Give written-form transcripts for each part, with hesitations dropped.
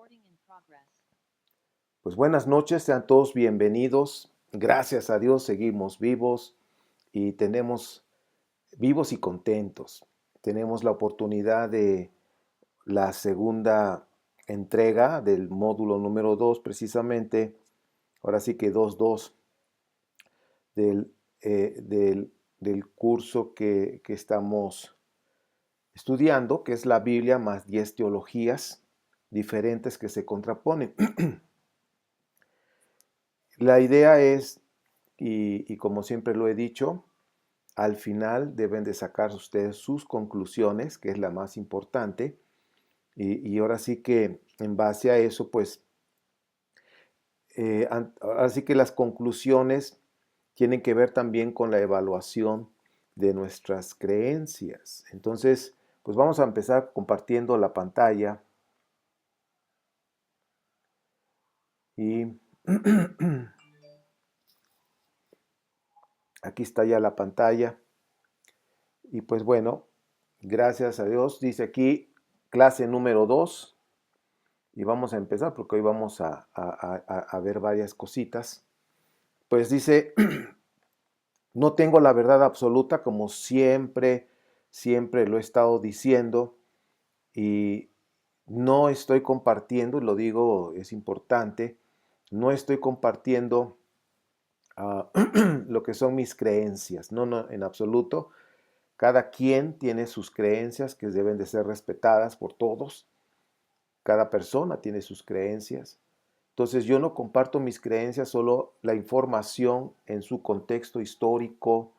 Recording in progress. Pues buenas noches, sean todos bienvenidos. Gracias a Dios seguimos vivos y tenemos vivos y contentos. Tenemos la oportunidad de la segunda entrega del módulo número 2, precisamente, ahora sí que 2.2 del, del curso que estamos estudiando, que es la Biblia más 10 teologías diferentes que se contraponen. La idea es, y como siempre lo he dicho, al final deben de sacar ustedes sus conclusiones, que es la más importante, y ahora sí que en base a eso, pues, ahora sí que las conclusiones tienen que ver también con la evaluación de nuestras creencias. Entonces, pues vamos a empezar compartiendo la pantalla y aquí está ya la pantalla. Y pues bueno, gracias a Dios, dice aquí clase número 2 y vamos a empezar porque hoy vamos a ver varias cositas. Pues dice, no tengo la verdad absoluta como siempre lo he estado diciendo y no estoy compartiendo, y lo digo, es importante, no estoy compartiendo lo que son mis creencias, no, en absoluto. Cada quien tiene sus creencias que deben de ser respetadas por todos. Cada persona tiene sus creencias. Entonces yo no comparto mis creencias, solo la información en su contexto histórico,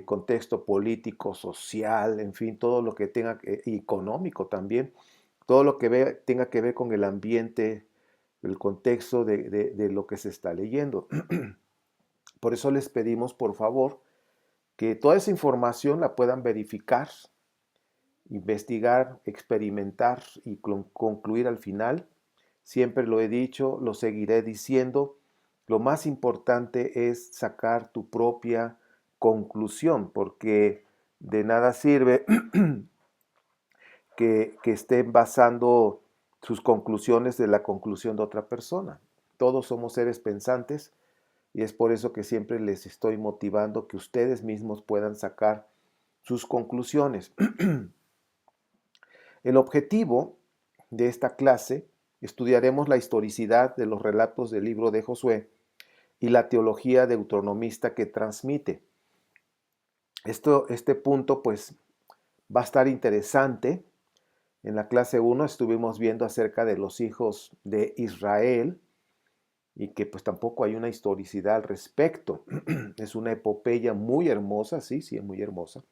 contexto político, social, en fin, todo lo que tenga, económico también, todo lo que tenga que ver con el ambiente, el contexto de lo que se está leyendo. Por eso les pedimos, por favor, que toda esa información la puedan verificar, investigar, experimentar y concluir al final. Siempre lo he dicho, lo seguiré diciendo. Lo más importante es sacar tu propia conclusión, porque de nada sirve que estén basando sus conclusiones de la conclusión de otra persona. Todos somos seres pensantes y es por eso que siempre les estoy motivando que ustedes mismos puedan sacar sus conclusiones. El objetivo de esta clase, estudiaremos la historicidad de los relatos del libro de Josué y la teología deuteronomista que transmite. Este punto pues va a estar interesante. En la clase 1 estuvimos viendo acerca de los hijos de Israel y que pues tampoco hay una historicidad al respecto. Es una epopeya muy hermosa, sí, es muy hermosa,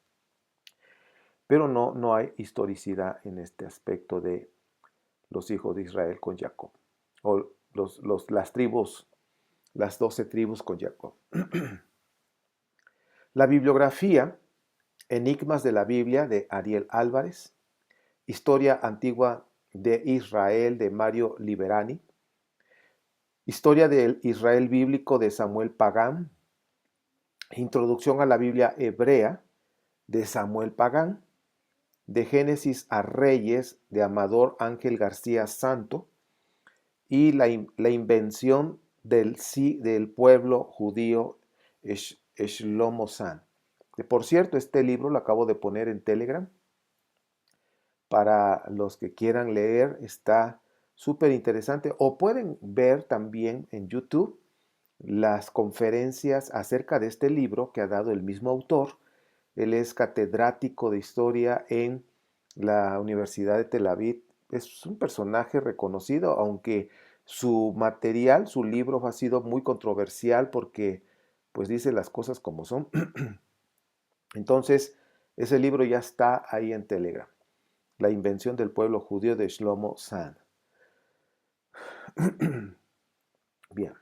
pero no hay historicidad en este aspecto de los hijos de Israel con Jacob, o las tribus, las 12 tribus con Jacob. La bibliografía, Enigmas de la Biblia de Ariel Álvarez, Historia Antigua de Israel de Mario Liberani, Historia del Israel Bíblico de Samuel Pagán, Introducción a la Biblia Hebrea de Samuel Pagán, de Génesis a Reyes de Amador Ángel García Santo, y la invención del pueblo judío Shlomo San. Por cierto, este libro lo acabo de poner en Telegram. Para los que quieran leer, está súper interesante. O pueden ver también en YouTube las conferencias acerca de este libro que ha dado el mismo autor. Él es catedrático de historia en la Universidad de Tel Aviv. Es un personaje reconocido, aunque su material, su libro ha sido muy controversial porque pues dice las cosas como son. Entonces, ese libro ya está ahí en Telegram. La invención del pueblo judío de Shlomo San. Bien.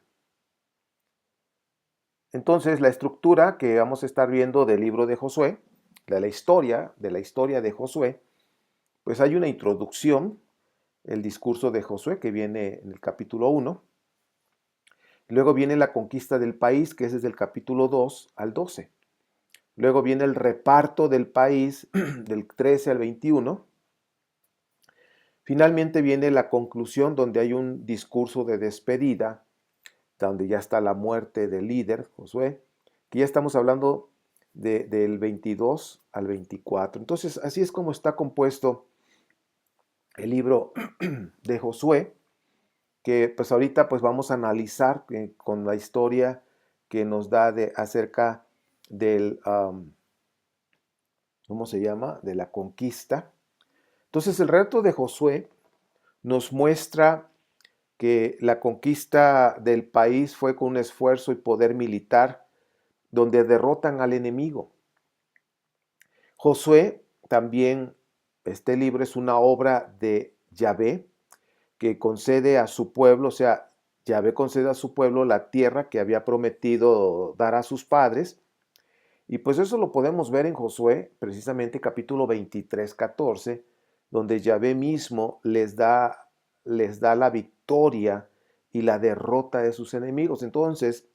Entonces, la estructura que vamos a estar viendo del libro de Josué, de la historia de Josué, pues hay una introducción, el discurso de Josué que viene en el capítulo 1. Luego viene la conquista del país, que es desde el capítulo 2 al 12. Luego viene el reparto del país del 13 al 21. Finalmente viene la conclusión donde hay un discurso de despedida, donde ya está la muerte del líder, Josué, que ya estamos hablando del 22 al 24. Entonces, así es como está compuesto el libro de Josué, que pues ahorita pues vamos a analizar con la historia que nos da acerca del, ¿cómo se llama? De la conquista. Entonces el reto de Josué nos muestra que la conquista del país fue con un esfuerzo y poder militar donde derrotan al enemigo. Josué también, este libro es una obra de Yahvé que concede a su pueblo, o sea, Yahvé concede a su pueblo la tierra que había prometido dar a sus padres. Y pues eso lo podemos ver en Josué, precisamente capítulo 23, 14, donde Yahvé mismo les da la victoria y la derrota de sus enemigos. Entonces,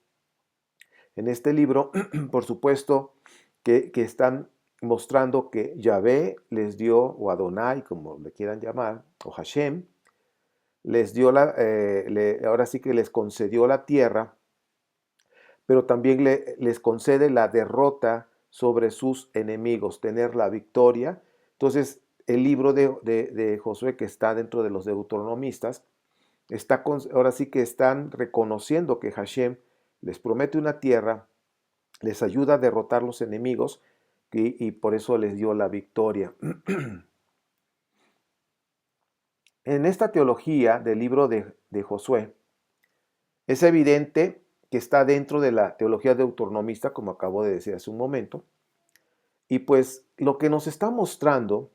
en este libro, por supuesto, que están mostrando que Yahvé les dio, o Adonai, como le quieran llamar, o Hashem, les dio ahora sí que les concedió la tierra, pero también les concede la derrota sobre sus enemigos, tener la victoria. Entonces, el libro de Josué, que está dentro de los deuteronomistas, ahora sí que están reconociendo que Hashem les promete una tierra, les ayuda a derrotar los enemigos y por eso les dio la victoria. En esta teología del libro de Josué, es evidente que está dentro de la teología deuteronomista, como acabo de decir hace un momento, y pues lo que nos está mostrando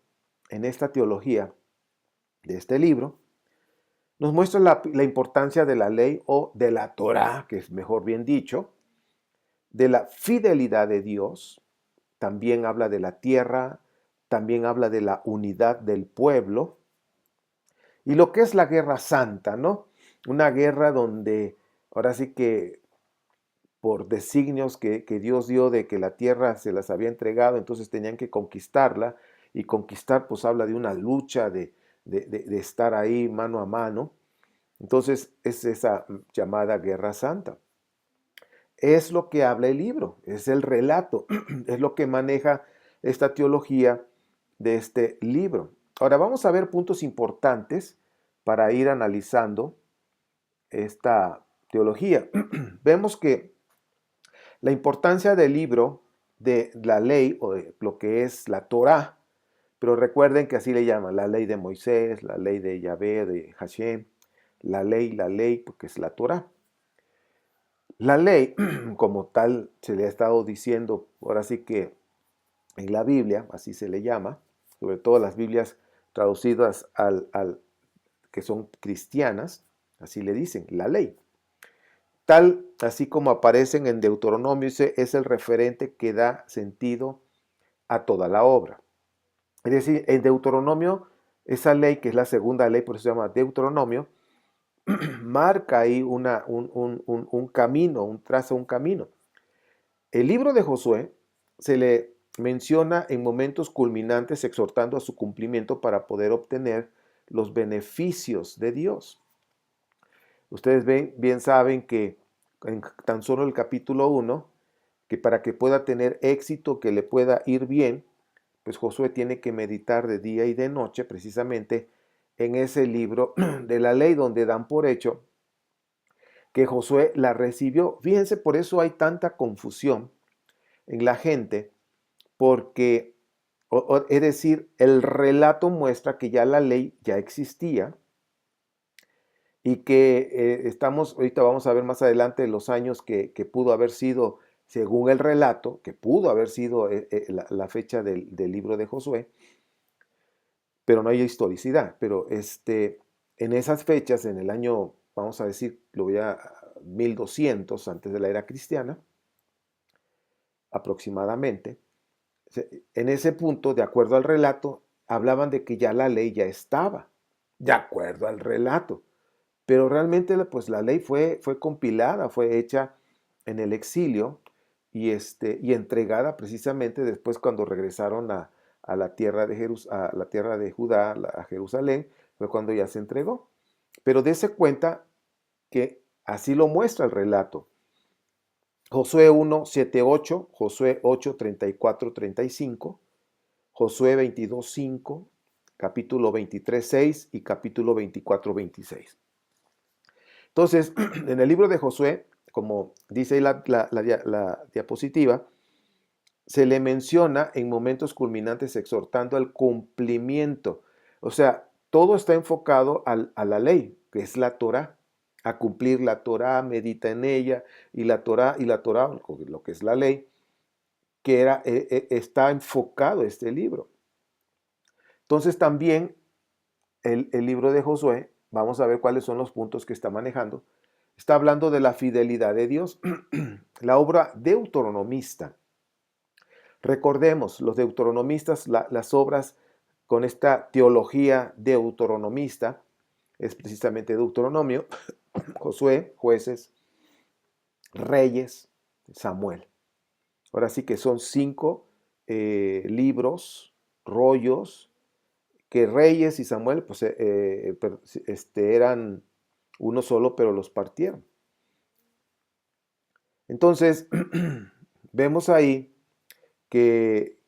en esta teología de este libro, nos muestra la importancia de la ley o de la Torá, que es mejor bien dicho, de la fidelidad de Dios, también habla de la tierra, también habla de la unidad del pueblo, y lo que es la guerra santa, ¿no? Una guerra donde ahora sí que por designios que Dios dio de que la tierra se las había entregado, entonces tenían que conquistarla, y conquistar pues habla de una lucha, de estar ahí mano a mano. Entonces es esa llamada guerra santa. Es lo que habla el libro, es el relato, es lo que maneja esta teología de este libro. Ahora vamos a ver puntos importantes para ir analizando esta teología. Vemos que la importancia del libro de la ley o de lo que es la Torá, pero recuerden que así le llaman la ley de Moisés, la ley de Yahvé, de Hashem, la ley, porque es la Torá. La ley, como tal, se le ha estado diciendo, ahora sí que en la Biblia, así se le llama, sobre todo las Biblias traducidas al que son cristianas, así le dicen, la ley. Tal, así como aparecen en Deuteronomio, es el referente que da sentido a toda la obra. Es decir, en Deuteronomio, esa ley, que es la segunda ley, por eso se llama Deuteronomio, marca ahí un camino, traza un camino. El libro de Josué se le menciona en momentos culminantes exhortando a su cumplimiento para poder obtener los beneficios de Dios. Ustedes bien saben que en tan solo el capítulo 1, que para que pueda tener éxito, que le pueda ir bien, pues Josué tiene que meditar de día y de noche precisamente en ese libro de la ley, donde dan por hecho que Josué la recibió. Fíjense, por eso hay tanta confusión en la gente, porque, es decir, el relato muestra que ya la ley ya existía y que ahorita vamos a ver más adelante los años que pudo haber sido, según el relato, que pudo haber sido la fecha del libro de Josué, pero no hay historicidad. Pero en esas fechas, en el año, vamos a decir, lo voy a 1200 antes de la era cristiana, aproximadamente, en ese punto, de acuerdo al relato, hablaban de que ya la ley ya estaba, de acuerdo al relato. Pero realmente pues la ley fue compilada, fue hecha en el exilio y entregada precisamente después cuando regresaron a la tierra de a la tierra de Judá, a Jerusalén, fue cuando ya se entregó. Pero dése cuenta que así lo muestra el relato. Josué 1, 7, 8, Josué 8, 34, 35, Josué 22, 5, capítulo 23, 6 y capítulo 24, 26. Entonces, en el libro de Josué, como dice ahí la diapositiva, se le menciona en momentos culminantes exhortando al cumplimiento. O sea, todo está enfocado a la ley, que es la Torá, a cumplir la Torá, medita en ella, y la Torá, lo que es la ley, que está enfocado este libro. Entonces también el libro de Josué, vamos a ver cuáles son los puntos que está manejando. Está hablando de la fidelidad de Dios. La obra deuteronomista. Recordemos, los deuteronomistas, las obras con esta teología deuteronomista, es precisamente Deuteronomio, Josué, Jueces, Reyes, Samuel. Ahora sí que son 5 libros, rollos, que Reyes y Samuel pues, eran uno solo, pero los partieron. Entonces, vemos ahí que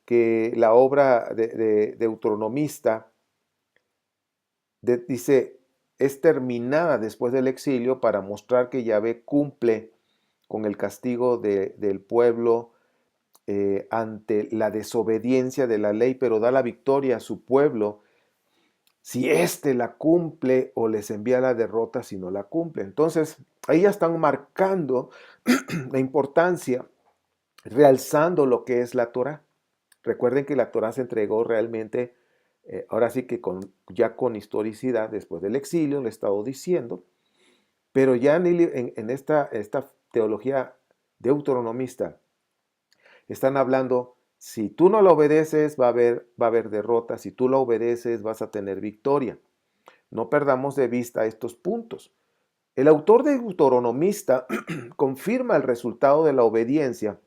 la obra de deuteronomista dice, es terminada después del exilio para mostrar que Yahvé cumple con el castigo del pueblo ante la desobediencia de la ley, pero da la victoria a su pueblo si éste la cumple o les envía la derrota si no la cumple. Entonces, ahí ya están marcando la importancia, realzando lo que es la Torah. Recuerden que la Torah se entregó realmente, ahora sí que ya con historicidad, después del exilio, le he estado diciendo, pero ya en esta teología deuteronomista, están hablando, si tú no la obedeces, va a haber derrota, si tú la obedeces, vas a tener victoria. No perdamos de vista estos puntos. El autor deuteronomista confirma el resultado de la obediencia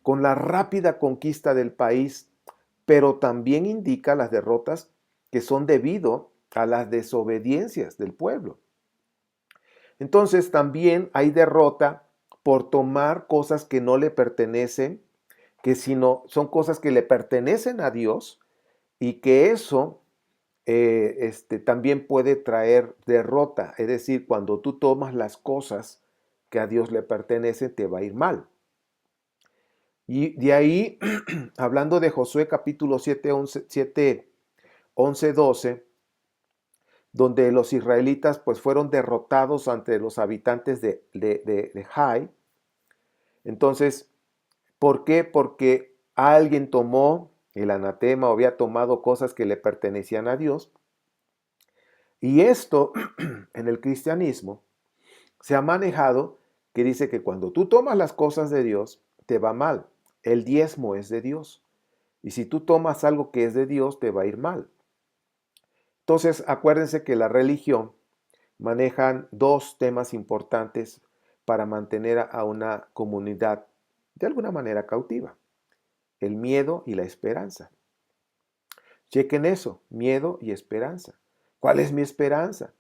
con la rápida conquista del país, pero también indica las derrotas que son debido a las desobediencias del pueblo. Entonces también hay derrota por tomar cosas que no le pertenecen, que sino son cosas que le pertenecen a Dios y que eso también puede traer derrota. Es decir, cuando tú tomas las cosas que a Dios le pertenecen, te va a ir mal. Y de ahí, hablando de Josué capítulo 7, 11, 12, donde los israelitas pues fueron derrotados ante los habitantes de Jai. Entonces, ¿por qué? Porque alguien tomó el anatema o había tomado cosas que le pertenecían a Dios. Y esto en el cristianismo se ha manejado que dice que cuando tú tomas las cosas de Dios, te va mal. El diezmo es de Dios. Y si tú tomas algo que es de Dios, te va a ir mal. Entonces, acuérdense que la religión manejan 2 temas importantes para mantener a una comunidad de alguna manera cautiva: el miedo y la esperanza. Chequen eso, miedo y esperanza. ¿Cuál es mi esperanza?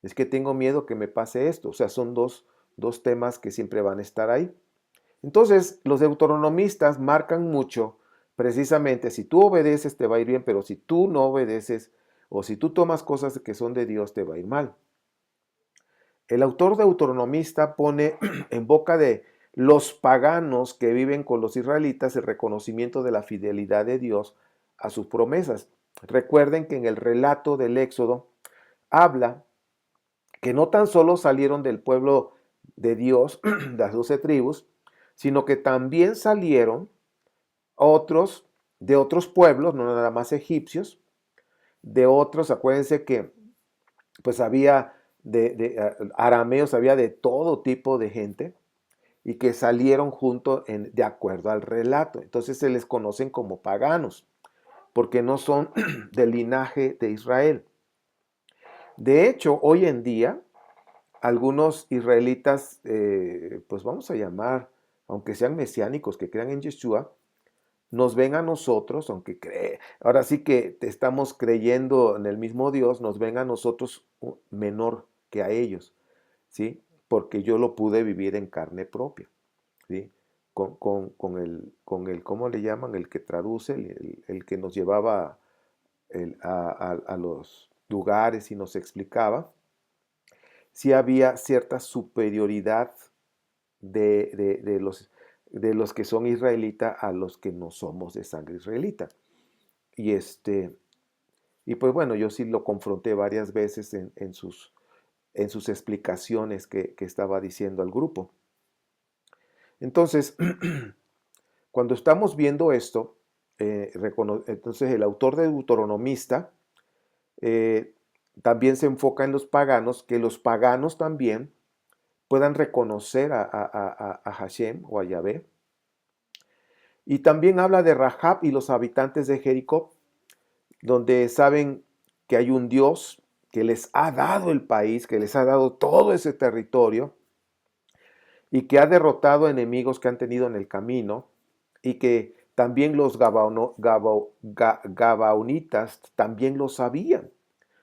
Es que tengo miedo que me pase esto. O sea, son dos temas que siempre van a estar ahí. Entonces, los deuteronomistas marcan mucho, precisamente, si tú obedeces te va a ir bien, pero si tú no obedeces o si tú tomas cosas que son de Dios, te va a ir mal. El autor deuteronomista pone en boca de los paganos que viven con los israelitas el reconocimiento de la fidelidad de Dios a sus promesas. Recuerden que en el relato del Éxodo habla que no tan solo salieron del pueblo de Dios, las 12 tribus, sino que también salieron otros de otros pueblos, no nada más egipcios, de otros. Acuérdense que pues había de arameos, había de todo tipo de gente y que salieron juntos de acuerdo al relato. Entonces se les conocen como paganos, porque no son del linaje de Israel. De hecho, hoy en día, algunos israelitas, pues vamos a llamar, aunque sean mesiánicos, que crean en Yeshua, nos ven a nosotros, ahora sí que estamos creyendo en el mismo Dios, nos ven a nosotros menor que a ellos, ¿sí? Porque yo lo pude vivir en carne propia, ¿sí? Con el, ¿cómo le llaman? El que traduce, el que nos llevaba a los lugares y nos explicaba, sí había cierta superioridad de los que son israelitas a los que no somos de sangre israelita. Y y pues bueno, yo sí lo confronté varias veces en sus explicaciones que estaba diciendo al grupo. Entonces, cuando estamos viendo esto, entonces el autor de Deuteronomista eh, también se enfoca en los paganos, que los paganos también puedan reconocer a Hashem o a Yahvé. Y también habla de Rahab y los habitantes de Jericó, donde saben que hay un Dios que les ha dado el país, que les ha dado todo ese territorio y que ha derrotado enemigos que han tenido en el camino y que también los Gabaonitas también lo sabían.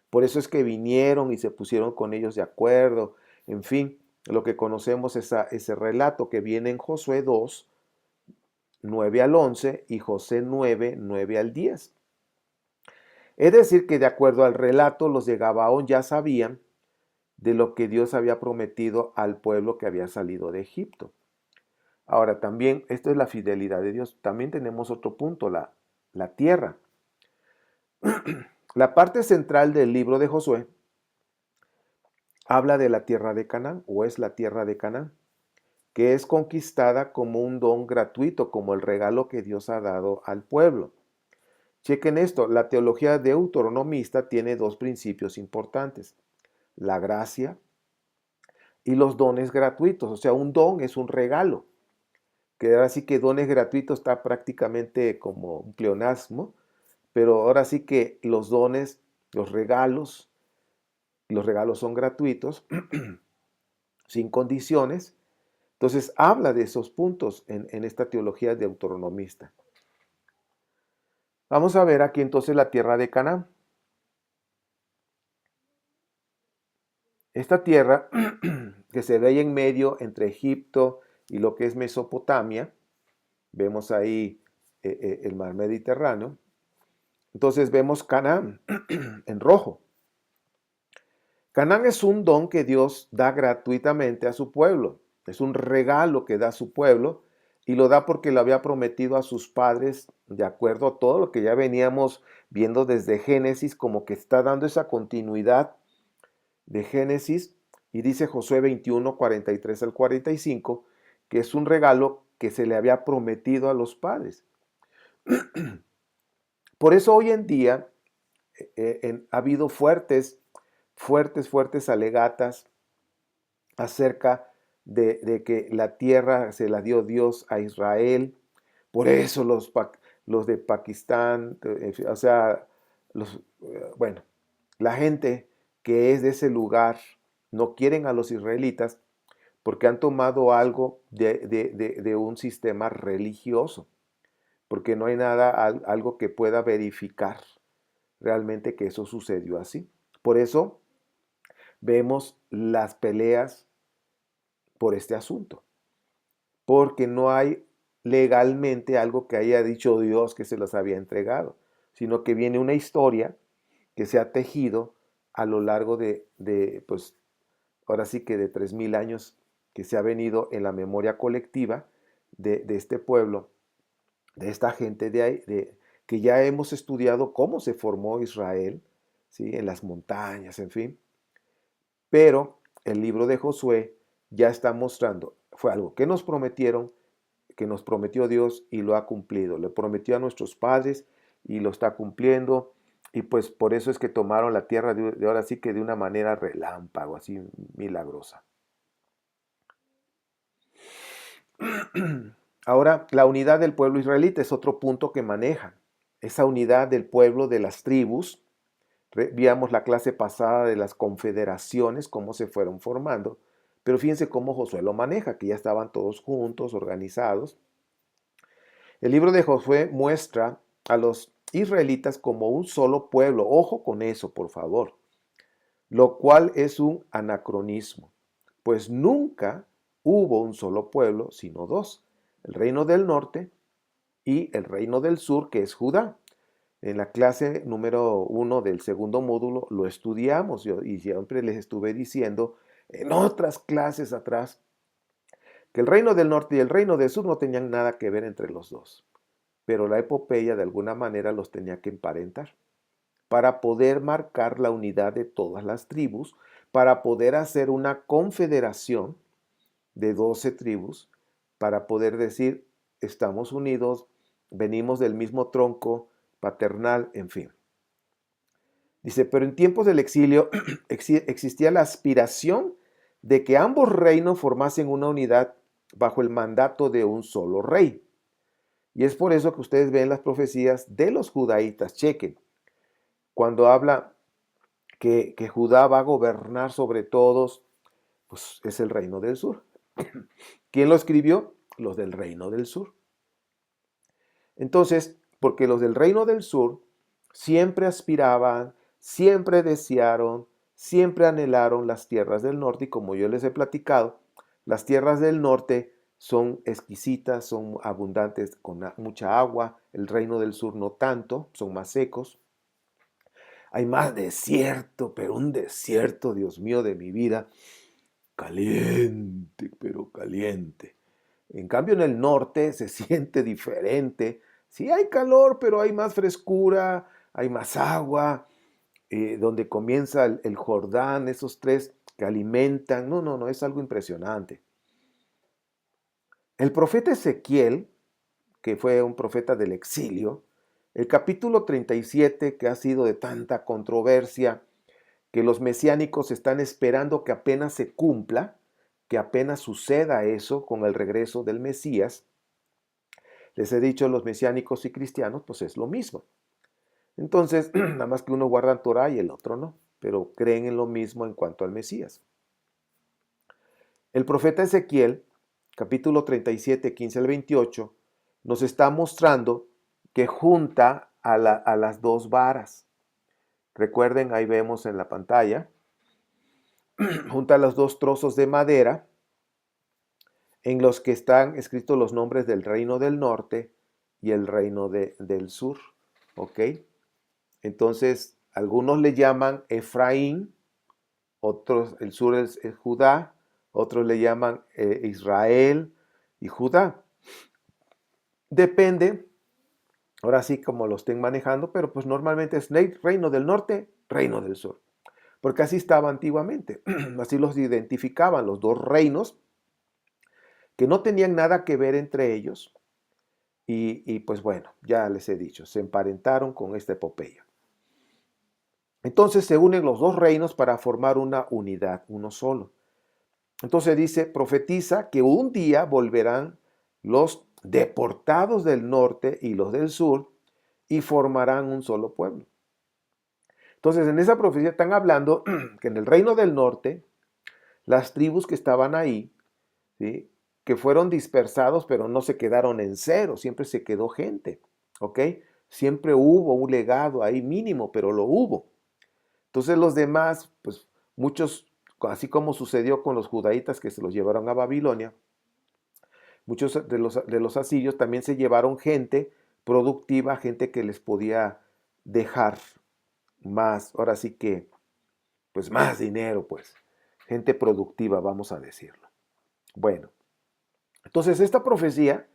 Por eso es que vinieron y se pusieron con ellos de acuerdo. En fin, lo que conocemos es ese relato que viene en Josué 2, 9 al 11 y José 9, 9 al 10. Es decir, que de acuerdo al relato, los de Gabaón ya sabían de lo que Dios había prometido al pueblo que había salido de Egipto. Ahora también, esto es la fidelidad de Dios. También tenemos otro punto, la tierra. La parte central del libro de Josué habla de la tierra de Canaán, o es la tierra de Canaán, que es conquistada como un don gratuito, como el regalo que Dios ha dado al pueblo. Chequen esto, la teología deuteronomista tiene dos principios importantes, la gracia y los dones gratuitos. O sea, un don es un regalo, que ahora sí que dones gratuitos está prácticamente como un pleonasmo, pero ahora sí que los dones, los regalos son gratuitos, sin condiciones. Entonces habla de esos puntos en esta teología deuteronomista. Vamos a ver aquí entonces la tierra de Canaán. Esta tierra que se ve ahí en medio entre Egipto y lo que es Mesopotamia, vemos ahí el mar Mediterráneo. Entonces vemos Canaán en rojo. Canaán es un don que Dios da gratuitamente a su pueblo. Es un regalo que da a su pueblo y lo da porque lo había prometido a sus padres de acuerdo a todo lo que ya veníamos viendo desde Génesis, como que está dando esa continuidad de Génesis, y dice Josué 21, 43 al 45, que es un regalo que se le había prometido a los padres. Por eso hoy en día ha habido fuertes alegatas acerca de que la tierra se la dio Dios a Israel. Por eso los de Pakistán, o sea, bueno, la gente que es de ese lugar no quieren a los israelitas porque han tomado algo de un sistema religioso, porque no hay nada, algo que pueda verificar realmente que eso sucedió así. Por eso vemos las peleas por este asunto, porque no hay legalmente algo que haya dicho Dios que se los había entregado, sino que viene una historia que se ha tejido a lo largo pues, ahora sí que de 3000 años, que se ha venido en la memoria colectiva de este pueblo, de esta gente de ahí, que ya hemos estudiado cómo se formó Israel, ¿sí? En las montañas, en fin. Pero el libro de Josué ya está mostrando, fue algo que nos prometieron, que nos prometió Dios y lo ha cumplido. Le prometió a nuestros padres y lo está cumpliendo. Y pues por eso es que tomaron la tierra de ahora sí que de una manera relámpago, así milagrosa. Ahora, la unidad del pueblo israelita es otro punto que maneja. Esa unidad del pueblo de las tribus. Víamos la clase pasada de las confederaciones, cómo se fueron formando. Pero fíjense cómo Josué lo maneja, que ya estaban todos juntos, organizados. El libro de Josué muestra a los israelitas como un solo pueblo. Ojo con eso, por favor. Lo cual es un anacronismo, pues nunca hubo un solo pueblo, sino dos, el reino del norte y el reino del sur, que es Judá. En la clase número 1 del segundo módulo lo estudiamos y siempre les estuve diciendo en otras clases atrás que el reino del norte y el reino del sur no tenían nada que ver entre los dos, pero la epopeya de alguna manera los tenía que emparentar para poder marcar la unidad de todas las tribus, para poder hacer una confederación de 12 tribus, para poder decir, estamos unidos, venimos del mismo tronco paternal, en fin. Dice, pero en tiempos del exilio existía la aspiración de que ambos reinos formasen una unidad bajo el mandato de un solo rey. Y es por eso que ustedes ven las profecías de los judaítas. Chequen, cuando habla que Judá va a gobernar sobre todos, pues es el reino del sur. ¿Quién lo escribió? Los del reino del sur. Entonces, porque los del reino del sur siempre aspiraban, siempre desearon, siempre anhelaron las tierras del norte, y como yo les he platicado, las tierras del norte son exquisitas, son abundantes con mucha agua, el reino del sur no tanto, son más secos. Hay más desierto, pero un desierto, Dios mío, de mi vida, caliente, pero caliente. En cambio, en el norte se siente diferente. Sí hay calor, pero hay más frescura, hay más agua, donde comienza el Jordán, esos tres que alimentan. No, no, no, es algo impresionante. El profeta Ezequiel, que fue un profeta del exilio, el capítulo 37, que ha sido de tanta controversia, que los mesiánicos están esperando que apenas se cumpla, que apenas suceda eso con el regreso del Mesías. Les he dicho, los mesiánicos y cristianos, pues es lo mismo. Entonces, nada más que uno guarda Torah y el otro no, pero creen en lo mismo en cuanto al Mesías. El profeta Ezequiel, capítulo 37, 15 al 28, nos está mostrando que junta a las dos varas. Recuerden, ahí vemos en la pantalla, junta los dos trozos de madera en los que están escritos los nombres del reino del norte y el reino del sur. ¿Ok? Entonces, algunos le llaman Efraín, otros, el sur es Judá, otros le llaman Israel y Judá. Depende, ahora sí como lo estén manejando, pero pues normalmente es reino del norte, reino del sur. Porque así estaba antiguamente, así los identificaban los dos reinos que no tenían nada que ver entre ellos y pues bueno, ya les he dicho, se emparentaron con esta epopeya. Entonces se unen los dos reinos para formar una unidad, uno solo. Entonces dice, profetiza que un día volverán los deportados del norte y los del sur y formarán un solo pueblo. Entonces en esa profecía están hablando que en el reino del norte, las tribus que estaban ahí, ¿sí?, que fueron dispersados, pero no se quedaron en cero, siempre se quedó gente, ¿ok? Siempre hubo un legado ahí mínimo, pero lo hubo. Entonces los demás, pues muchos, así como sucedió con los judaítas que se los llevaron a Babilonia, muchos de los asirios también se llevaron gente productiva, gente que les podía dejar más, ahora sí que, pues más dinero, pues, gente productiva, vamos a decirlo. Bueno, entonces esta profecía,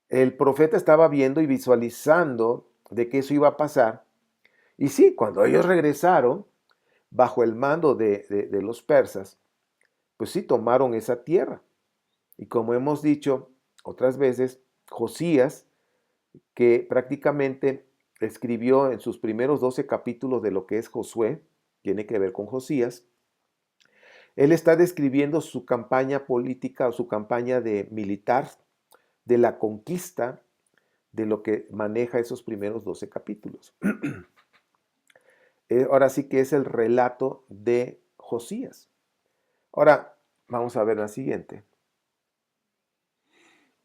el profeta estaba viendo y visualizando de que eso iba a pasar. Y sí, cuando ellos regresaron, bajo el mando de los persas, pues sí tomaron esa tierra. Y como hemos dicho otras veces, Josías, que prácticamente escribió en sus primeros 12 capítulos de lo que es Josué, tiene que ver con Josías, él está describiendo su campaña política o su campaña de militar, de la conquista, de lo que maneja esos primeros 12 capítulos. Ahora sí que es el relato de Josías. Ahora, vamos a ver la siguiente.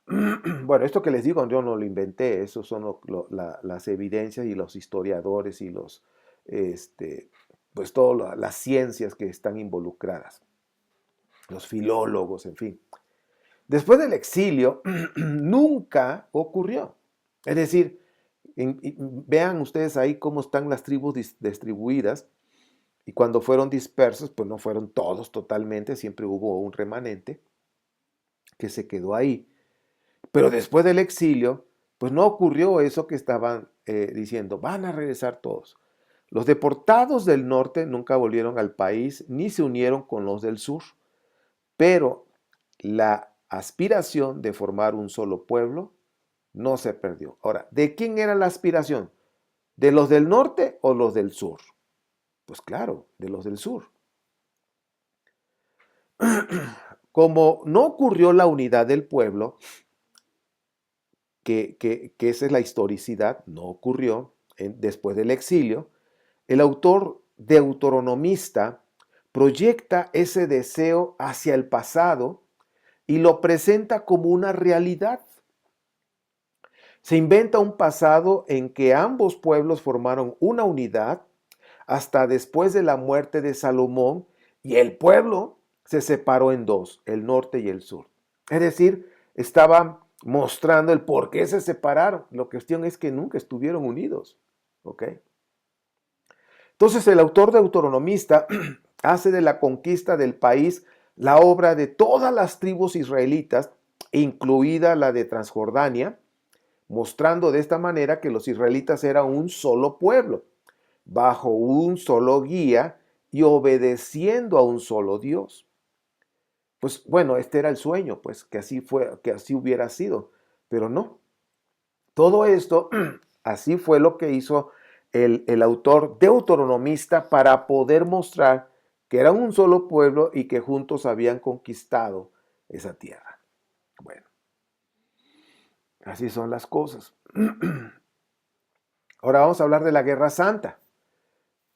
Bueno, esto que les digo yo no lo inventé, esos son las evidencias y los historiadores y este, pues todas las ciencias que están involucradas, los filólogos, en fin. Después del exilio, nunca ocurrió. Es decir, vean ustedes ahí cómo están las tribus distribuidas, y cuando fueron dispersos, pues no fueron todos totalmente, siempre hubo un remanente que se quedó ahí. Pero después del exilio, pues no ocurrió eso que estaban diciendo, van a regresar todos. Los deportados del norte nunca volvieron al país ni se unieron con los del sur, pero la aspiración de formar un solo pueblo no se perdió. Ahora, ¿de quién era la aspiración? ¿De los del norte o los del sur? Pues claro, de los del sur. Como no ocurrió la unidad del pueblo, que esa es la historicidad, no ocurrió después del exilio, el autor deuteronomista proyecta ese deseo hacia el pasado y lo presenta como una realidad. Se inventa un pasado en que ambos pueblos formaron una unidad hasta después de la muerte de Salomón y el pueblo se separó en dos, el norte y el sur. Es decir, estaban mostrando el por qué se separaron. La cuestión es que nunca estuvieron unidos. ¿Ok? Entonces el autor deuteronomista hace de la conquista del país la obra de todas las tribus israelitas, incluida la de Transjordania, mostrando de esta manera que los israelitas eran un solo pueblo, bajo un solo guía y obedeciendo a un solo Dios. Pues bueno, este era el sueño, pues que así fue, que así hubiera sido, pero no. Todo esto, así fue lo que hizo el autor deuteronomista para poder mostrar que eran un solo pueblo y que juntos habían conquistado esa tierra. Bueno, así son las cosas. Ahora vamos a hablar de la Guerra Santa.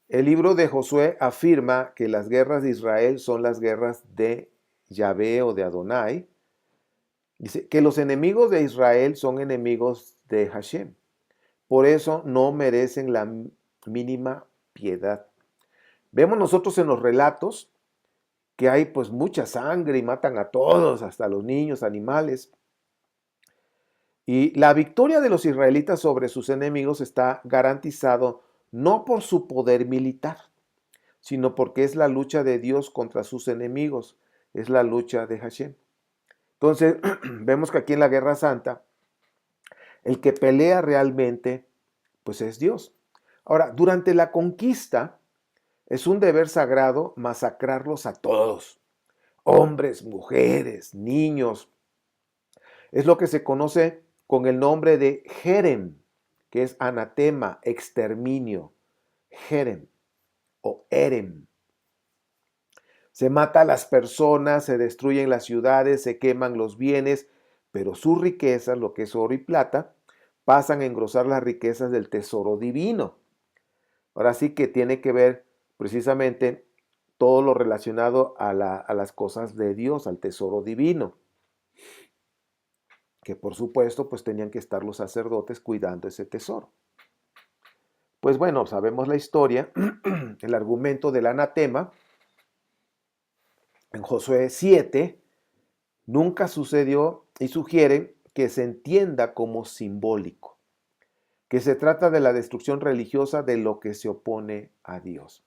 El libro de Josué afirma que las guerras de Israel son las guerras de Yahvé o de Adonai. Dice que los enemigos de Israel son enemigos de Hashem. Por eso no merecen la mínima piedad. Vemos nosotros en los relatos que hay pues mucha sangre y matan a todos, hasta a los niños, animales. Y la victoria de los israelitas sobre sus enemigos está garantizado no por su poder militar, sino porque es la lucha de Dios contra sus enemigos, es la lucha de Hashem. Entonces, vemos que aquí en la Guerra Santa, el que pelea realmente, pues es Dios. Ahora, durante la conquista, es un deber sagrado masacrarlos a todos, hombres, mujeres, niños. Es lo que se conoce con el nombre de Jerem, que es anatema, exterminio, Jerem o Erem. Se mata a las personas, se destruyen las ciudades, se queman los bienes, pero sus riquezas, lo que es oro y plata, pasan a engrosar las riquezas del tesoro divino. Ahora sí que tiene que ver precisamente todo lo relacionado a las cosas de Dios, al tesoro divino, que por supuesto pues tenían que estar los sacerdotes cuidando ese tesoro. Pues bueno, sabemos la historia, el argumento del anatema en Josué 7 nunca sucedió y sugiere que se entienda como simbólico, que se trata de la destrucción religiosa de lo que se opone a Dios.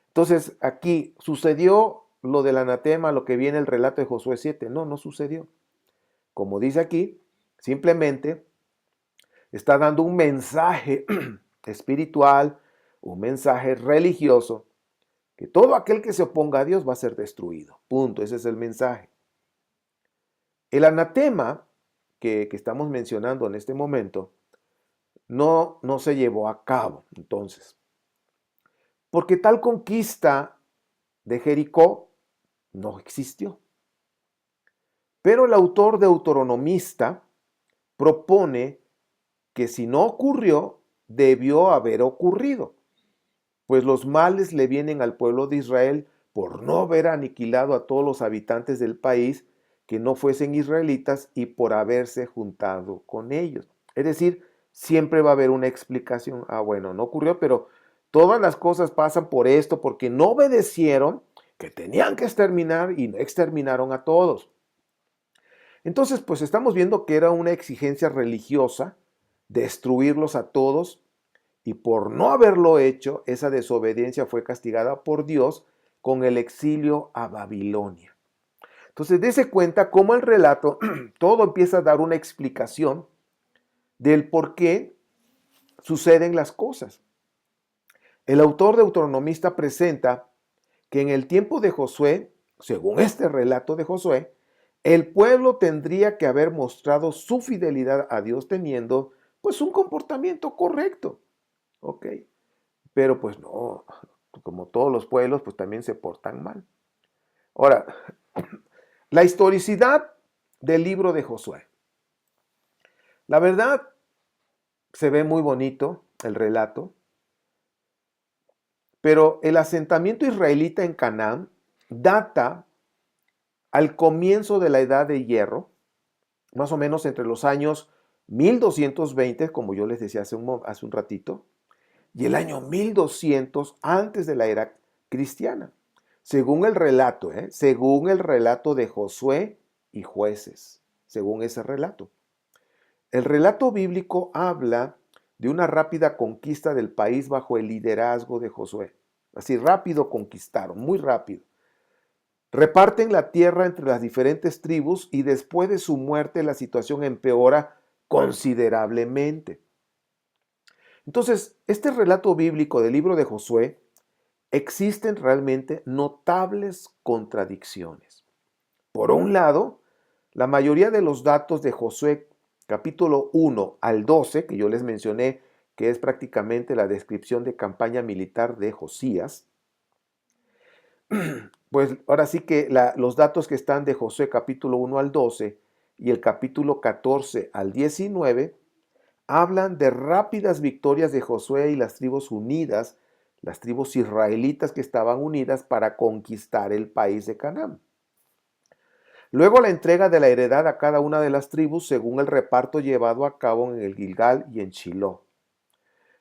Entonces, aquí sucedió lo del anatema, lo que viene el relato de Josué 7. No, no sucedió. Como dice aquí, simplemente está dando un mensaje espiritual, un mensaje religioso, que todo aquel que se oponga a Dios va a ser destruido. Punto, ese es el mensaje. El anatema que estamos mencionando en este momento no se llevó a cabo, entonces, porque tal conquista de Jericó no existió. Pero el autor deuteronomista propone que si no ocurrió, debió haber ocurrido, pues los males le vienen al pueblo de Israel por no haber aniquilado a todos los habitantes del país que no fuesen israelitas y por haberse juntado con ellos. Es decir, siempre va a haber una explicación. Ah, bueno, no ocurrió, pero todas las cosas pasan por esto, porque no obedecieron, que tenían que exterminar y no exterminaron a todos. Entonces, pues estamos viendo que era una exigencia religiosa destruirlos a todos, y por no haberlo hecho, esa desobediencia fue castigada por Dios con el exilio a Babilonia. Entonces, dése cuenta cómo el relato todo empieza a dar una explicación del por qué suceden las cosas. El autor deuteronomista presenta que en el tiempo de Josué, según este relato de Josué, el pueblo tendría que haber mostrado su fidelidad a Dios teniendo pues un comportamiento correcto. ¿Ok? Pero pues no, como todos los pueblos pues también se portan mal. Ahora, la historicidad del libro de Josué. La verdad, se ve muy bonito el relato, pero el asentamiento israelita en Canaán data al comienzo de la Edad de Hierro, más o menos entre los años 1220, como yo les decía hace un ratito, y el año 1200 antes de la era cristiana, según el relato, según el relato de Josué y Jueces, según ese relato. El relato bíblico habla de una rápida conquista del país bajo el liderazgo de Josué. Así rápido conquistaron, muy rápido. Reparten la tierra entre las diferentes tribus y después de su muerte la situación empeora considerablemente. Entonces, este relato bíblico del libro de Josué existen realmente notables contradicciones. Por un lado, la mayoría de los datos de Josué capítulo 1 al 12, que yo les mencioné, que es prácticamente la descripción de campaña militar de Josías, pues ahora sí que los datos que están de Josué capítulo 1 al 12 y el capítulo 14 al 19 hablan de rápidas victorias de Josué y las tribus unidas, las tribus israelitas que estaban unidas para conquistar el país de Canaán. Luego la entrega de la heredad a cada una de las tribus según el reparto llevado a cabo en el Gilgal y en Shiloh.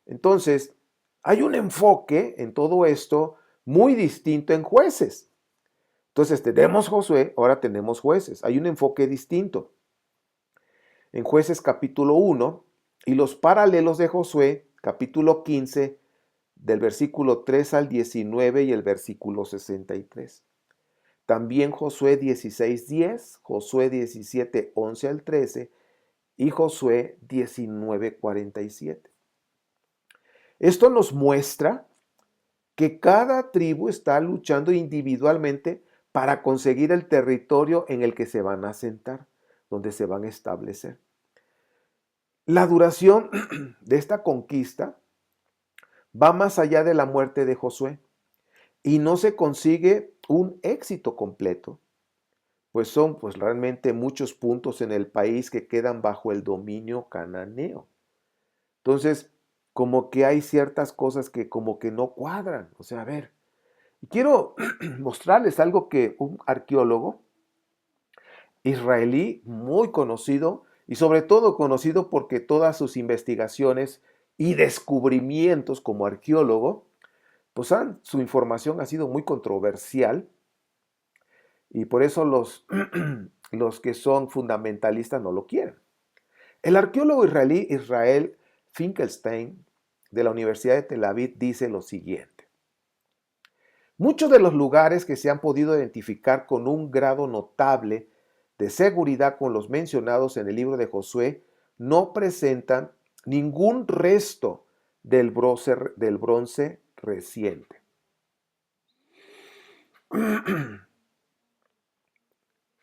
Entonces, hay un enfoque en todo esto muy distinto en Jueces. Entonces, tenemos Josué, ahora tenemos Jueces. Hay un enfoque distinto. En Jueces capítulo 1 y los paralelos de Josué, capítulo 15, del versículo 3 al 19 y el versículo 63. También Josué 16:10, Josué 17:11 al 13 y Josué 19:47. Esto nos muestra que cada tribu está luchando individualmente para conseguir el territorio en el que se van a asentar, donde se van a establecer. La duración de esta conquista va más allá de la muerte de Josué y no se consigue un éxito completo, pues son realmente muchos puntos en el país que quedan bajo el dominio cananeo. Entonces, como que hay ciertas cosas que como que no cuadran. O sea, a ver, quiero mostrarles algo que un arqueólogo israelí muy conocido, y sobre todo conocido porque todas sus investigaciones y descubrimientos como arqueólogo, pues su información ha sido muy controversial, y por eso los que son fundamentalistas no lo quieren. El arqueólogo israelí Israel Finkelstein de la Universidad de Tel Aviv dice lo siguiente: muchos de los lugares que se han podido identificar con un grado notable de seguridad con los mencionados en el libro de Josué no presentan ningún resto del bronce reciente.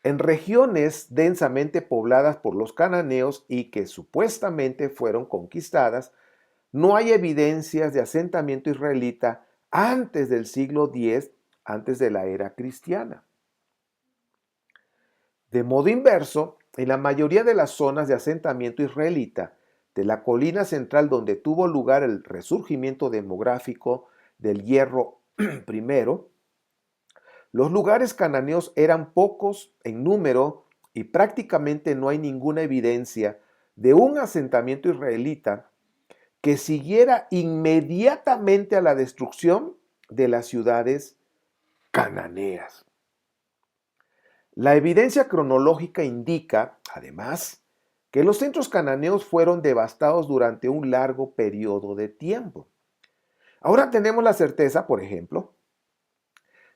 En regiones densamente pobladas por los cananeos y que supuestamente fueron conquistadas, no hay evidencias de asentamiento israelita antes del siglo X, antes de la era cristiana. De modo inverso, en la mayoría de las zonas de asentamiento israelita de la colina central donde tuvo lugar el resurgimiento demográfico del Hierro primero, los lugares cananeos eran pocos en número y prácticamente no hay ninguna evidencia de un asentamiento israelita que siguiera inmediatamente a la destrucción de las ciudades cananeas. La evidencia cronológica indica, además, que los centros cananeos fueron devastados durante un largo periodo de tiempo. Ahora tenemos la certeza, por ejemplo,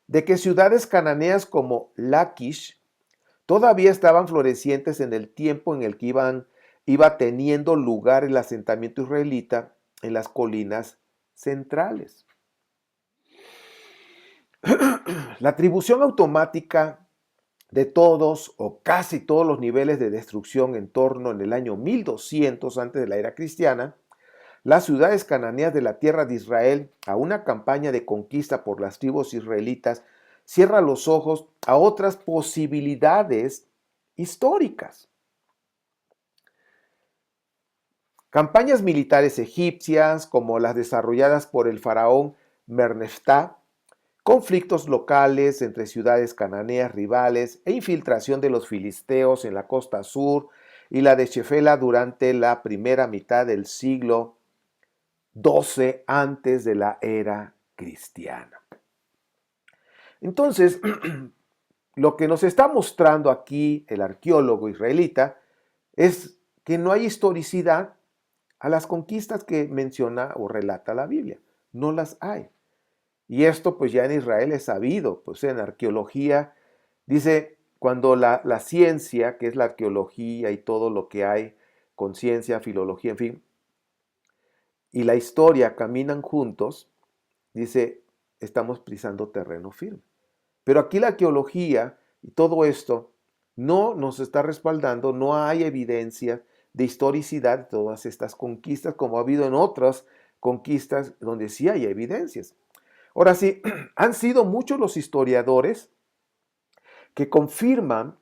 de que ciudades cananeas como Laquish todavía estaban florecientes en el tiempo en el que iba teniendo lugar el asentamiento israelita en las colinas centrales. La atribución automática de todos o casi todos los niveles de destrucción en torno en el año 1200 antes de la era cristiana, las ciudades cananeas de la tierra de Israel a una campaña de conquista por las tribus israelitas cierra los ojos a otras posibilidades históricas. Campañas militares egipcias como las desarrolladas por el faraón Merneftá, conflictos locales entre ciudades cananeas rivales e infiltración de los filisteos en la costa sur y la de Shefela durante la primera mitad del siglo XII antes de la era cristiana. Entonces, lo que nos está mostrando aquí el arqueólogo israelita es que no hay historicidad a las conquistas que menciona o relata la Biblia. No las hay. Y esto pues ya en Israel es sabido, pues en arqueología dice, cuando la ciencia, que es la arqueología y todo lo que hay con ciencia, filología, en fin, y la historia caminan juntos, dice, estamos pisando terreno firme. Pero aquí la arqueología y todo esto no nos está respaldando, no hay evidencia de historicidad de todas estas conquistas como ha habido en otras conquistas donde sí hay evidencias. Ahora sí, han sido muchos los historiadores que confirman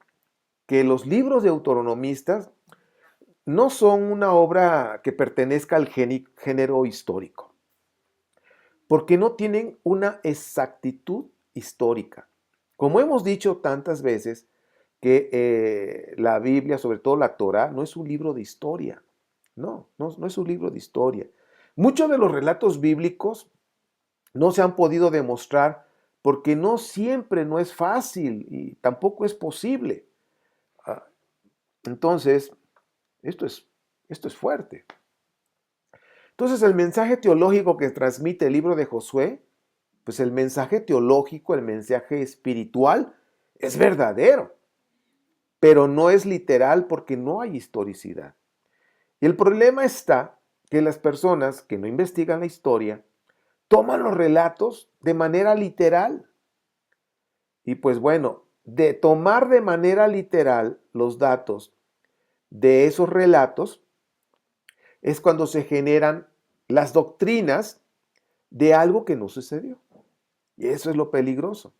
que los libros de autonomistas no son una obra que pertenezca al género histórico, porque no tienen una exactitud histórica. Como hemos dicho tantas veces, que la Biblia, sobre todo la Torá, no es un libro de historia. No es un libro de historia. Muchos de los relatos bíblicos no se han podido demostrar porque no siempre no es fácil y tampoco es posible. Entonces, esto es fuerte. Entonces, el mensaje teológico que transmite el libro de Josué, pues el mensaje teológico, el mensaje espiritual, es verdadero, pero no es literal porque no hay historicidad. Y el problema está que las personas que no investigan la historia toman los relatos de manera literal. Y pues bueno, de tomar de manera literal los datos de esos relatos es cuando se generan las doctrinas de algo que no sucedió. Y eso es lo peligroso.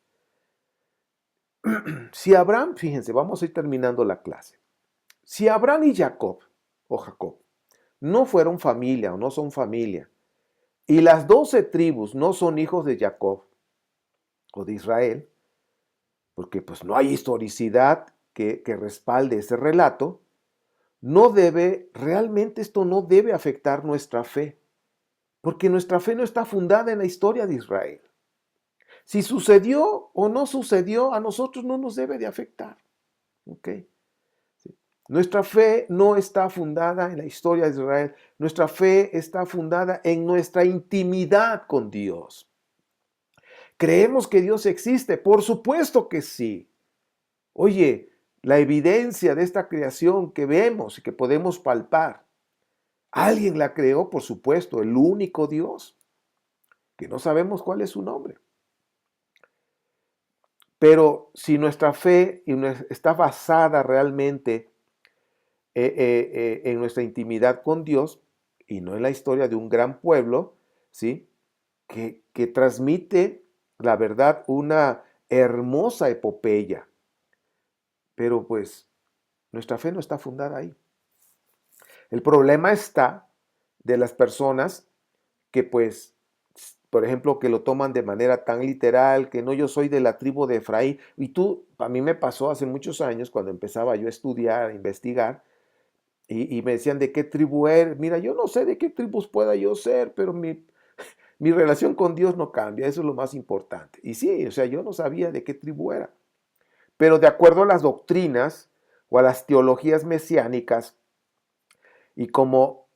Si Abraham, fíjense, vamos a ir terminando la clase. Si Abraham y Jacob, o Jacob, no fueron familia o no son familia, y las 12 tribus no son hijos de Jacob o de Israel, porque pues no hay historicidad que respalde ese relato, realmente esto no debe afectar nuestra fe, porque nuestra fe no está fundada en la historia de Israel. Si sucedió o no sucedió, a nosotros no nos debe de afectar. ¿Ok? Sí. Nuestra fe no está fundada en la historia de Israel. Nuestra fe está fundada en nuestra intimidad con Dios. ¿Creemos que Dios existe? Por supuesto que sí. Oye, la evidencia de esta creación que vemos y que podemos palpar, alguien la creó, por supuesto, el único Dios, que no sabemos cuál es su nombre. Pero si nuestra fe está basada realmente en nuestra intimidad con Dios y no en la historia de un gran pueblo, ¿sí? que transmite, la verdad, una hermosa epopeya. Pero pues nuestra fe no está fundada ahí. El problema está de las personas que pues por ejemplo, que lo toman de manera tan literal, que no, yo soy de la tribu de Efraín. Y tú, a mí me pasó hace muchos años, cuando empezaba yo a estudiar, a investigar, y me decían, ¿de qué tribu eres? Mira, yo no sé de qué tribus pueda yo ser, pero mi relación con Dios no cambia, eso es lo más importante. Y sí, o sea, yo no sabía de qué tribu era. Pero de acuerdo a las doctrinas o a las teologías mesiánicas, y como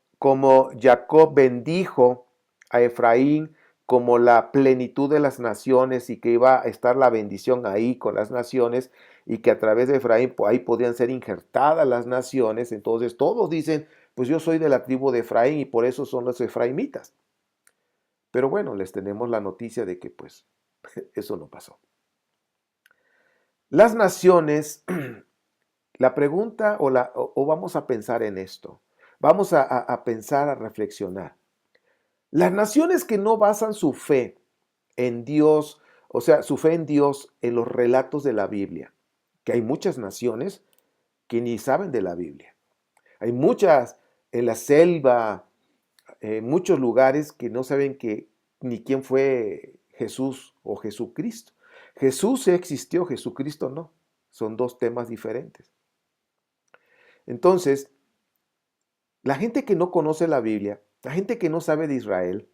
Jacob bendijo a Efraín como la plenitud de las naciones y que iba a estar la bendición ahí con las naciones y que a través de Efraín ahí podían ser injertadas las naciones, entonces todos dicen, pues yo soy de la tribu de Efraín y por eso son los efraimitas. Pero bueno, les tenemos la noticia de que pues eso no pasó. Las naciones, la pregunta o vamos a pensar en esto, vamos a pensar, a reflexionar. Las naciones que no basan su fe en Dios, o sea, su fe en Dios en los relatos de la Biblia, que hay muchas naciones que ni saben de la Biblia. Hay muchas en la selva, muchos lugares que no saben ni quién fue Jesús o Jesucristo. Jesús sí existió, Jesucristo no. Son dos temas diferentes. Entonces, la gente que no conoce la Biblia, la gente que no sabe de Israel,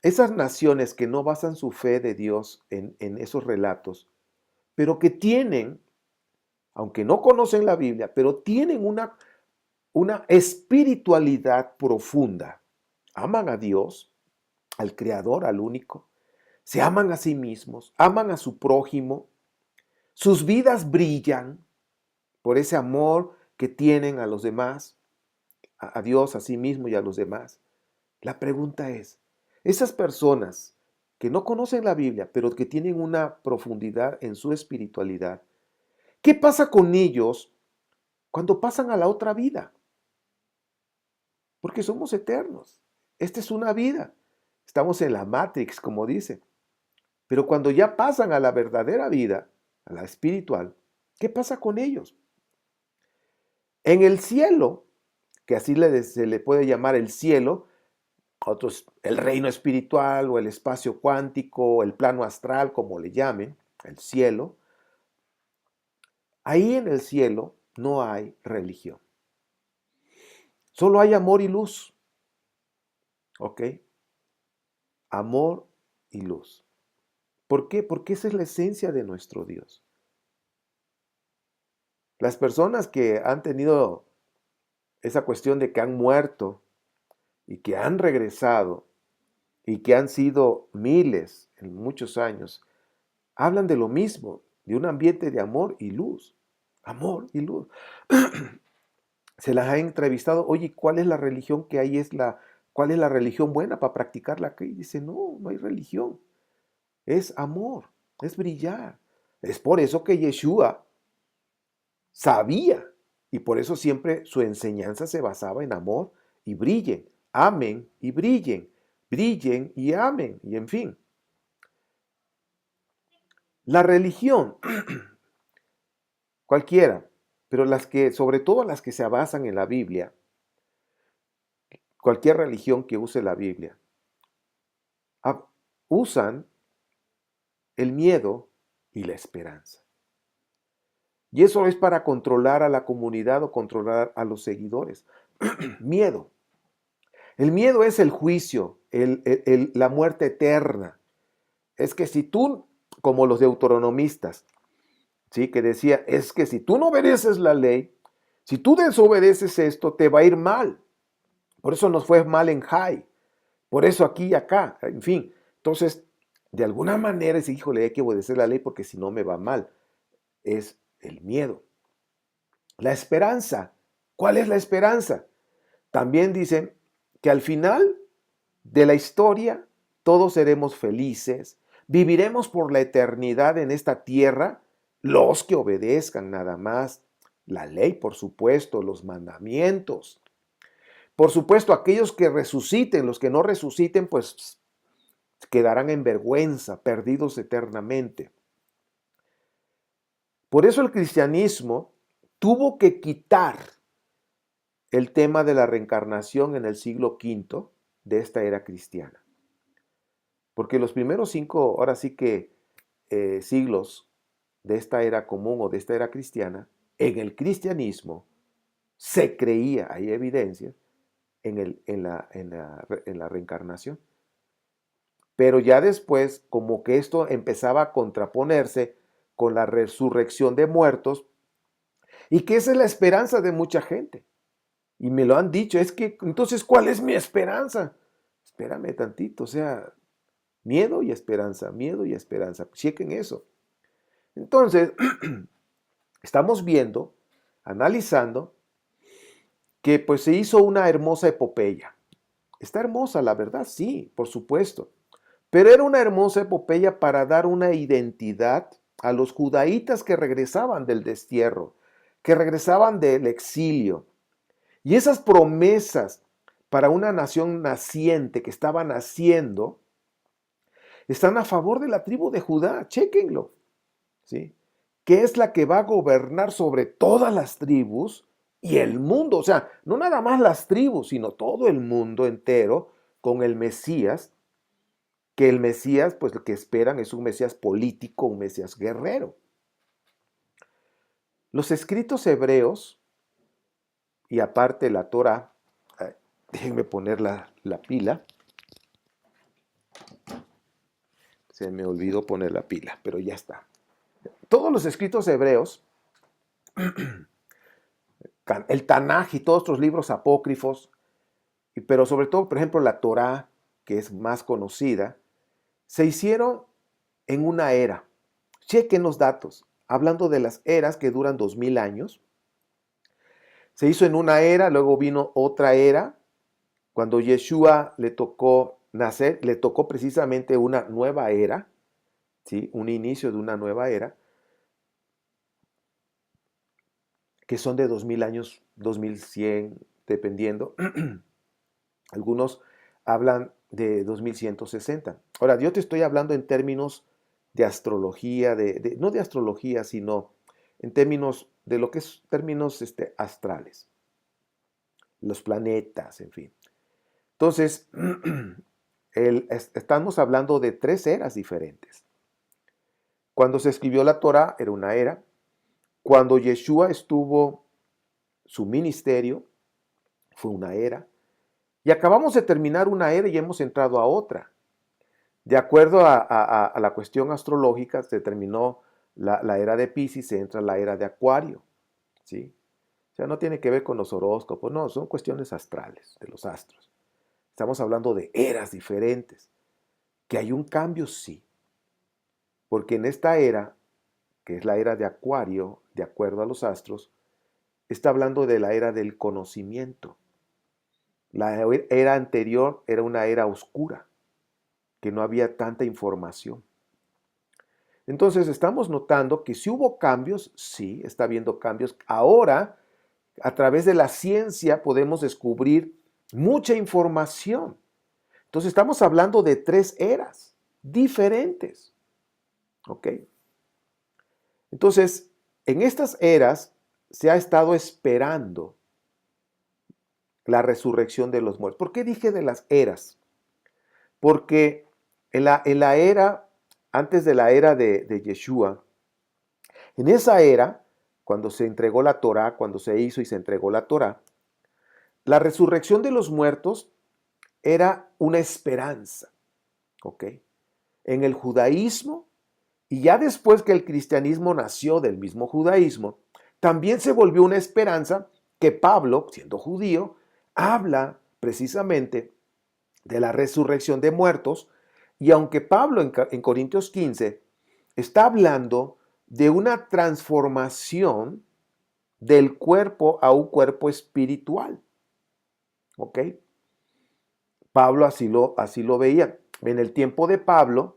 esas naciones que no basan su fe de Dios en esos relatos, pero que tienen, aunque no conocen la Biblia, pero tienen una espiritualidad profunda. Aman a Dios, al Creador, al único. Se aman a sí mismos, aman a su prójimo. Sus vidas brillan por ese amor que tienen a los demás, a Dios, a sí mismo y a los demás. La pregunta es, esas personas que no conocen la Biblia, pero que tienen una profundidad en su espiritualidad, ¿qué pasa con ellos cuando pasan a la otra vida? Porque somos eternos. Esta es una vida. Estamos en la Matrix, como dice. Pero cuando ya pasan a la verdadera vida, a la espiritual, ¿qué pasa con ellos? En el cielo, que así se le puede llamar el cielo, otros, el reino espiritual o el espacio cuántico, el plano astral, como le llamen, el cielo, ahí en el cielo no hay religión. Solo hay amor y luz. ¿Ok? Amor y luz. ¿Por qué? Porque esa es la esencia de nuestro Dios. Las personas que han tenido esa cuestión de que han muerto y que han regresado y que han sido miles en muchos años, hablan de lo mismo, de un ambiente de amor y luz. Amor y luz. Se las ha entrevistado, oye, ¿cuál es la religión que hay? ¿Cuál es la religión buena para practicarla aquí? Y dice, no, no hay religión. Es amor, es brillar. Es por eso que Yeshua sabía y por eso siempre su enseñanza se basaba en amor y brillen, amen y brillen, brillen y amen y en fin. La religión, cualquiera, pero sobre todo las que se basan en la Biblia, cualquier religión que use la Biblia, usan el miedo y la esperanza. Y eso es para controlar a la comunidad o controlar a los seguidores. Miedo. El miedo es el juicio, la muerte eterna. Es que si tú, como los deuteronomistas, ¿sí? Que decía, es que si tú no obedeces la ley, si tú desobedeces esto, te va a ir mal. Por eso nos fue mal en Jai, por eso aquí y acá, en fin. Entonces, de alguna manera, ese híjole, hay que obedecer la ley porque si no me va mal. Es el miedo. La esperanza. ¿Cuál es la esperanza? También dicen que al final de la historia todos seremos felices, viviremos por la eternidad en esta tierra, los que obedezcan nada más la ley, por supuesto, los mandamientos. Por supuesto, aquellos que resuciten, los que no resuciten, pues quedarán en vergüenza, perdidos eternamente. Por eso el cristianismo tuvo que quitar el tema de la reencarnación en el siglo V de esta era cristiana. Porque los primeros 5, ahora sí que siglos de esta era común o de esta era cristiana, en el cristianismo se creía, hay evidencias, en la reencarnación. Pero ya después, como que esto empezaba a contraponerse con la resurrección de muertos, y que esa es la esperanza de mucha gente. Y me lo han dicho, es que entonces, ¿cuál es mi esperanza? Espérame tantito, o sea, miedo y esperanza, miedo y esperanza. Chequen eso. Entonces, estamos viendo, analizando, que pues se hizo una hermosa epopeya. Está hermosa, la verdad, sí, por supuesto. Pero era una hermosa epopeya para dar una identidad a los judaítas que regresaban del destierro, que regresaban del exilio. Y esas promesas para una nación naciente que estaba naciendo, están a favor de la tribu de Judá, chéquenlo, ¿sí? Que es la que va a gobernar sobre todas las tribus y el mundo, o sea, no nada más las tribus, sino todo el mundo entero con el Mesías, que el Mesías, pues lo que esperan es un Mesías político, un Mesías guerrero. Los escritos hebreos, y aparte la Torah, déjenme poner la pila, se me olvidó poner la pila, pero ya está. Todos los escritos hebreos, el Tanaj y todos estos libros apócrifos, pero sobre todo, por ejemplo, la Torah, que es más conocida, se hicieron en una era. Chequen los datos. Hablando de las eras que duran 2000 años, se hizo en una era, luego vino otra era. Cuando Yeshua le tocó nacer, le tocó precisamente una nueva era, ¿sí? Un inicio de una nueva era, que son de 2000 años, 2100, dependiendo. Algunos hablan de 2160. Ahora, yo te estoy hablando en términos de astrología, no de astrología, sino en términos de lo que es términos astrales, los planetas, en fin. Entonces, estamos hablando de 3 eras diferentes. Cuando se escribió la Torá era una era. Cuando Yeshua estuvo su ministerio, fue una era. Y acabamos de terminar una era y hemos entrado a otra. De acuerdo a la cuestión astrológica, se terminó la era de Piscis, se entra la era de Acuario, ¿sí? O sea, no tiene que ver con los horóscopos, no, son cuestiones astrales, de los astros. Estamos hablando de eras diferentes. ¿Que hay un cambio? Sí. Porque en esta era, que es la era de Acuario, de acuerdo a los astros, está hablando de la era del conocimiento. La era anterior era una era oscura, que no había tanta información. Entonces estamos notando que si hubo cambios, sí, está habiendo cambios. Ahora, a través de la ciencia podemos descubrir mucha información. Entonces estamos hablando de 3 eras diferentes. ¿Ok? Entonces, en estas eras se ha estado esperando la resurrección de los muertos. ¿Por qué dije de las eras? Porque en la era, antes de la era de Yeshua, en esa era, cuando se entregó la Torá, cuando se hizo y se entregó la Torá, la resurrección de los muertos era una esperanza, ¿ok? En el judaísmo, y ya después que el cristianismo nació del mismo judaísmo, también se volvió una esperanza que Pablo, siendo judío, habla precisamente de la resurrección de muertos, y aunque Pablo en Corintios 15 está hablando de una transformación del cuerpo a un cuerpo espiritual, ¿ok? Pablo así lo veía. En el tiempo de Pablo,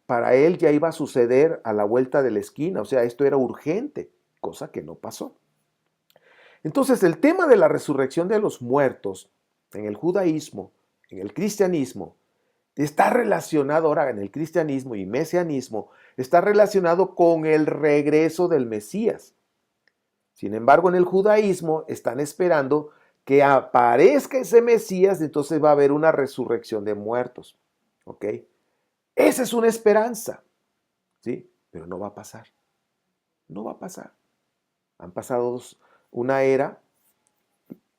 para él ya iba a suceder a la vuelta de la esquina, o sea, esto era urgente, cosa que no pasó. Entonces, el tema de la resurrección de los muertos en el judaísmo, en el cristianismo, está relacionado ahora en el cristianismo y mesianismo, está relacionado con el regreso del Mesías. Sin embargo, en el judaísmo están esperando que aparezca ese Mesías, entonces va a haber una resurrección de muertos. ¿ok? Esa es una esperanza, ¿sí? Pero no va a pasar, no va a pasar. Han pasado una era,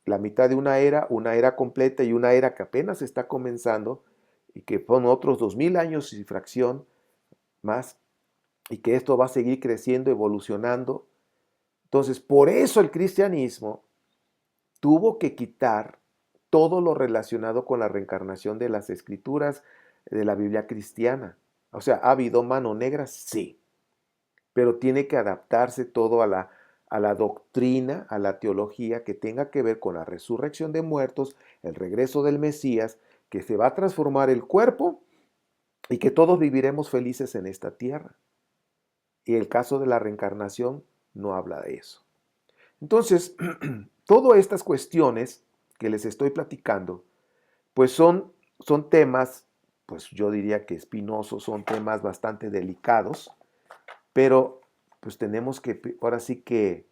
la mitad de una era completa y una era que apenas está comenzando y que son otros 2000 años y fracción más y que esto va a seguir creciendo, evolucionando. Entonces, por eso el cristianismo tuvo que quitar todo lo relacionado con la reencarnación de las escrituras de la Biblia cristiana. O sea, ¿ha habido mano negra? Sí, pero tiene que adaptarse todo a la doctrina, a la teología que tenga que ver con la resurrección de muertos, el regreso del Mesías, que se va a transformar el cuerpo y que todos viviremos felices en esta tierra. Y el caso de la reencarnación no habla de eso. Entonces, todas estas cuestiones que les estoy platicando, pues son temas, pues yo diría que espinosos, son temas bastante delicados, pero pues tenemos que, ahora sí que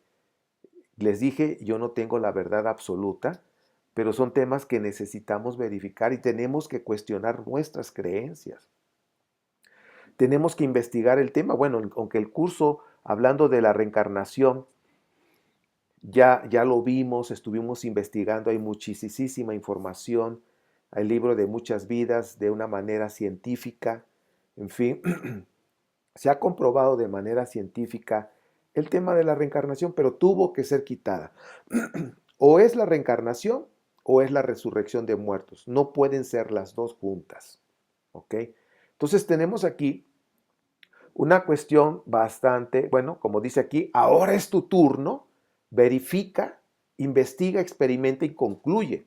les dije, yo no tengo la verdad absoluta, pero son temas que necesitamos verificar y tenemos que cuestionar nuestras creencias. Tenemos que investigar el tema. Bueno, aunque el curso hablando de la reencarnación ya lo vimos, estuvimos investigando, hay muchísima información, hay libro de muchas vidas de una manera científica, en fin, se ha comprobado de manera científica el tema de la reencarnación, pero tuvo que ser quitada. O es la reencarnación o es la resurrección de muertos. No pueden ser las dos juntas. ¿Ok? Entonces tenemos aquí una cuestión bastante, bueno, como dice aquí, ahora es tu turno, verifica, investiga, experimenta y concluye.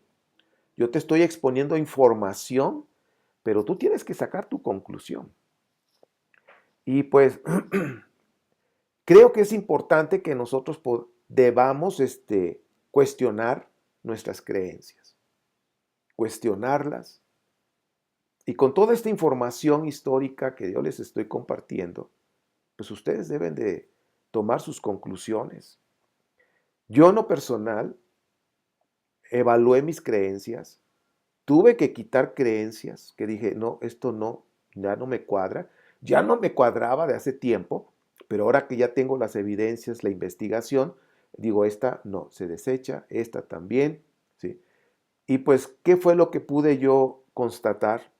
Yo te estoy exponiendo información, pero tú tienes que sacar tu conclusión. Y pues creo que es importante que nosotros debamos cuestionar nuestras creencias, cuestionarlas. Y con toda esta información histórica que yo les estoy compartiendo, pues ustedes deben de tomar sus conclusiones. Yo en lo personal evalué mis creencias, tuve que quitar creencias que dije, no, esto no, ya no me cuadra, ya no me cuadraba de hace tiempo, pero ahora que ya tengo las evidencias, la investigación, digo, esta no, se desecha, esta también, ¿sí? Y pues, ¿qué fue lo que pude yo constatar?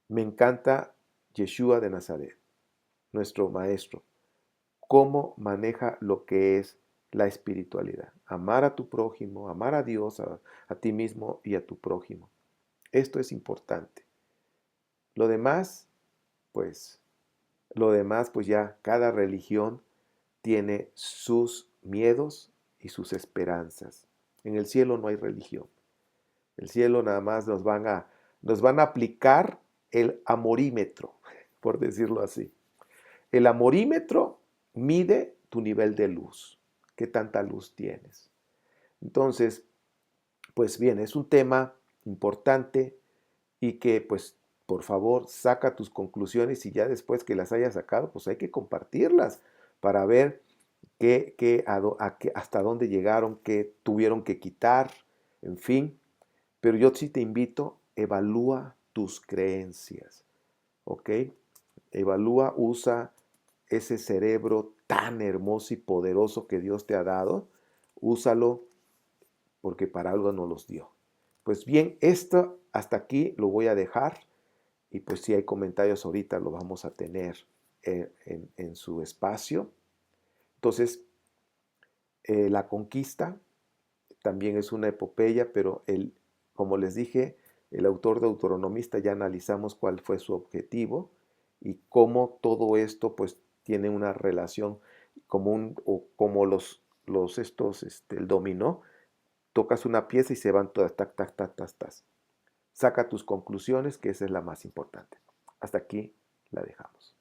Me encanta Yeshua de Nazaret, nuestro maestro, cómo maneja lo que es la espiritualidad. Amar a tu prójimo, amar a Dios, a ti mismo y a tu prójimo. Esto es importante. Lo demás, pues, pues ya cada religión tiene sus miedos y sus esperanzas. En el cielo no hay religión. El cielo nada más nos van a aplicar el amorímetro, por decirlo así. El amorímetro mide tu nivel de luz, qué tanta luz tienes. Entonces, pues bien, es un tema importante y que pues por favor saca tus conclusiones y ya después que las hayas sacado, pues hay que compartirlas para ver hasta dónde llegaron, qué tuvieron que quitar, en fin. Pero yo sí te invito, evalúa tus creencias, ¿ok? Evalúa, usa ese cerebro tan hermoso y poderoso que Dios te ha dado, úsalo porque para algo nos los dio. Pues bien, esto hasta aquí lo voy a dejar y pues si hay comentarios ahorita lo vamos a tener en su espacio. Entonces, la conquista también es una epopeya, pero como les dije, el autor deuteronomista ya analizamos cuál fue su objetivo y cómo todo esto pues tiene una relación o como el dominó, tocas una pieza y se van todas, tac, tac, tac, tac, tac. Saca tus conclusiones, que esa es la más importante. Hasta aquí la dejamos.